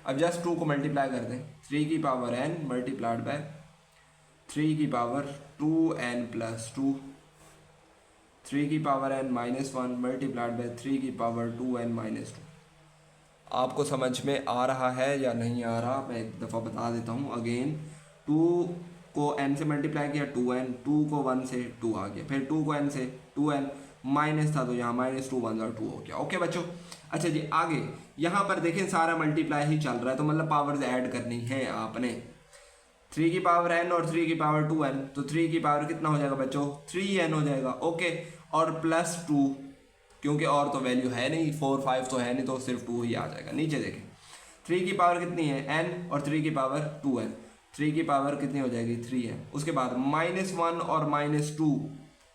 अब जस्ट 2 को मल्टीप्लाई कर दें, 3 की पावर n मल्टीप्लाइड बाय 3 की पावर 2n+2, 3 की पावर n-1 मल्टीप्लाइड बाय 3 की पावर 2n-2। आपको समझ में आ रहा है या नहीं आ रहा, मैं एक दफ़ा बता देता हूँ अगेन। 2 को n से मल्टीप्लाई किया 2n, 2 को 1 से 2 आ गया, फिर 2 को n से 2n, माइनस था तो यहाँ -2 1 और 2 हो गया। ओके बच्चों, अच्छा जी आगे यहाँ पर देखें सारा मल्टीप्लाई ही चल रहा है, तो मतलब पावर्स ऐड करनी है आपने। 3 की पावर n और 3 की पावर 2n, तो 3 की पावर कितना हो जाएगा बच्चों, 3n हो जाएगा। ओके, और +2, क्योंकि और तो वैल्यू है नहीं, 4 5 तो है नहीं, तो सिर्फ 2 ही आ जाएगा। नीचे देखें 3 की पावर कितनी है n और 3 की पावर 2n, 3 की पावर कितनी हो जाएगी 3n। उसके बाद -1 और -2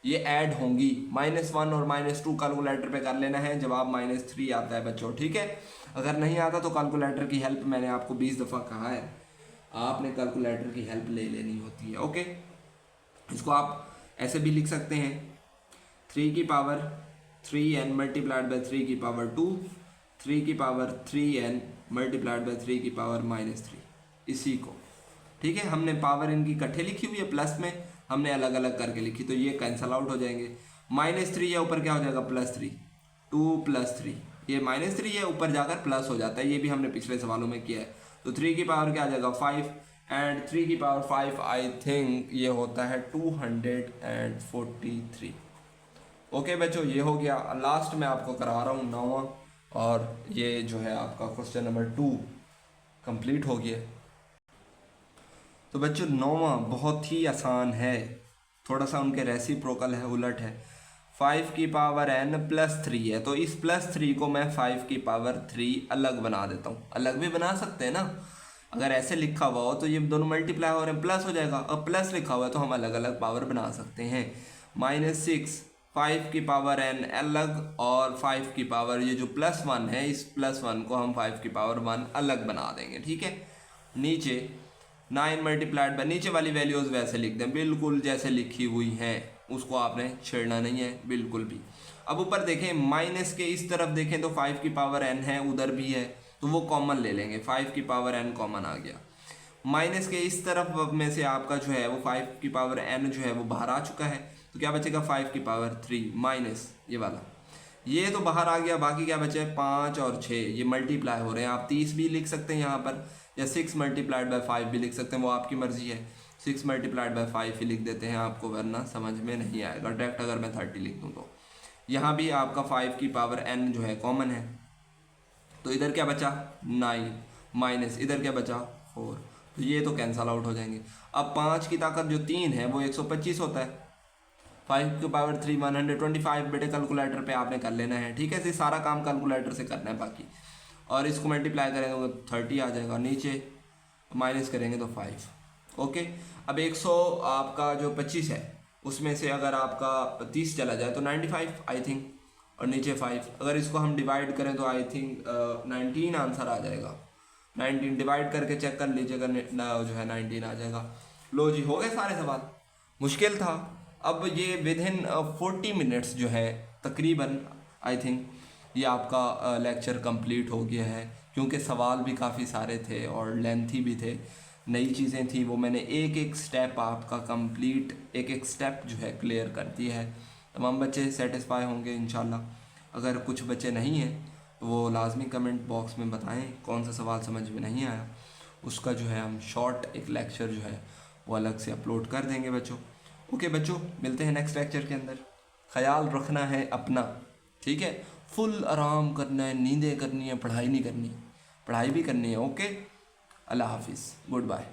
ये ऐड होंगी, -1 और -2 कैलकुलेटर पे कर लेना है, जवाब -3 आता है बच्चों, ठीक है। अगर नहीं आता तो कैलकुलेटर की हेल्प, मैंने आपको 20 दफ़ा कहा है, आपने कैलकुलेटर की हेल्प ले लेनी होती है। ओके, इसको आप ऐसे भी लिख सकते हैं, 3 की पावर 3n मल्टीप्लाइड बाय 3 की पावर 2, 3 की पावर 3n मल्टीप्लाइड बाय 3 की पावर -3, इसी को, ठीक है। हमने पावर इनकी इकट्ठे लिखी हुई है, प्लस में हमने अलग अलग करके लिखी, तो ये कैंसल आउट हो जाएंगे। -3 है, ऊपर क्या हो जाएगा +3, 2 + 3, ये -3 है, ऊपर जाकर प्लस हो जाता है, ये भी हमने पिछले सवालों में किया है। तो 3 की पावर क्या आ जाएगा 5, एंड 3 की पावर 5 आई थिंक ये होता है 243। ओके बच्चों, ये हो गया। लास्ट में आपको करा रहा हूँ 9वां, और ये जो है आपका क्वेश्चन नंबर 2 कंप्लीट हो गया। तो बच्चों 9वां बहुत ही आसान है, थोड़ा सा उनके रेसिप्रोकल है, उलट है। 5 की पावर n+3 है, तो इस +3 को मैं 5 की पावर 3 अलग बना देता हूँ। अलग भी बना सकते हैं ना, अगर ऐसे लिखा हुआ हो तो ये दोनों मल्टीप्लाई हो रहे हैं, प्लस हो जाएगा। अब प्लस लिखा हुआ है तो हम अलग अलग पावर बना सकते हैं। -6, 5 की पावर n अलग, और 5 की पावर ये जो +1 है, इस +1 को हम 5 की पावर 1 अलग बना देंगे, ठीक है। नीचे 9 मल्टीप्लाइड बाय, नीचे वाली वैल्यूज़ वैसे लिख दें, बिल्कुल जैसे लिखी हुई हैं, उसको आपने छेड़ना नहीं है बिल्कुल भी। अब ऊपर देखें, माइनस के इस तरफ देखें तो 5 की पावर n है, उधर भी है, तो वो कॉमन ले लेंगे, 5 की पावर n कॉमन आ गया। माइनस के इस तरफ में से आपका जो है वो 5 की पावर n जो है वो बाहर आ चुका है, तो क्या बचेगा 5 की पावर 3 माइनस ये वाला, ये तो बाहर आ गया। बाकी क्या बचे 5 और 6, ये मल्टीप्लाई हो रहे हैं। आप 30 भी लिख सकते हैं यहाँ पर, या 6 मल्टीप्लाइड बाय 5 भी लिख सकते हैं, वो आपकी मर्जी है। 6 मल्टीप्लाइड बाय 5 ही लिख देते हैं आपको, वरना समझ में नहीं आएगा डायरेक्ट अगर मैं 30 लिख दूँ तो। यहाँ भी आपका 5 की पावर n जो है कॉमन है, तो इधर क्या बचा 9 माइनस इधर क्या बचा 4, तो ये तो कैंसल आउट हो जाएंगे। अब 5 की ताकत जो 3 है वो 125 होता है, 5 की पावर 3 125 बेटे कैलकुलेटर पे आपने कर लेना है, ठीक है। इसे सारा काम कैलकुलेटर से करना है बाकी, और इसको मल्टीप्लाई करेंगे तो 30 आ जाएगा, नीचे माइनस करेंगे तो 5। ओके, अब 100 आपका जो 25 है उसमें से अगर आपका 30 चला जाए तो 95 आई थिंक, और नीचे 5। अगर इसको हम डिवाइड करें तो आई थिंक 19 आंसर आ जाएगा। 19 डिवाइड करके चेक कर लीजिएगा, जो है 19 आ जाएगा। लो जी, हो गए सारे सवाल, मुश्किल था। अब ये विद इन 40 मिनट्स जो है तकरीबन आई थिंक ये आपका लेक्चर कंप्लीट हो गया है, क्योंकि सवाल भी काफ़ी सारे थे और लेंथी भी थे, नई चीज़ें थी, वो मैंने एक एक स्टेप आपका कंप्लीट, एक एक स्टेप जो है क्लियर कर दिया है। तमाम बच्चे सेटिस्फाई होंगे इंशाल्लाह। अगर कुछ बच्चे नहीं हैं तो वो लाजमी कमेंट बॉक्स में बताएं कौन सा सवाल समझ में नहीं आया, उसका जो है हम शॉर्ट एक लेक्चर जो है वो अलग से अपलोड कर देंगे बच्चों। ओके बच्चों, मिलते हैं नेक्स्ट लेक्चर के अंदर। ख्याल रखना है अपना, ठीक है। फुल आराम करना है, नींदें करनी है, पढ़ाई नहीं करनी, पढ़ाई भी करनी है। ओके, अल्लाह हाफिज़, गुड बाय।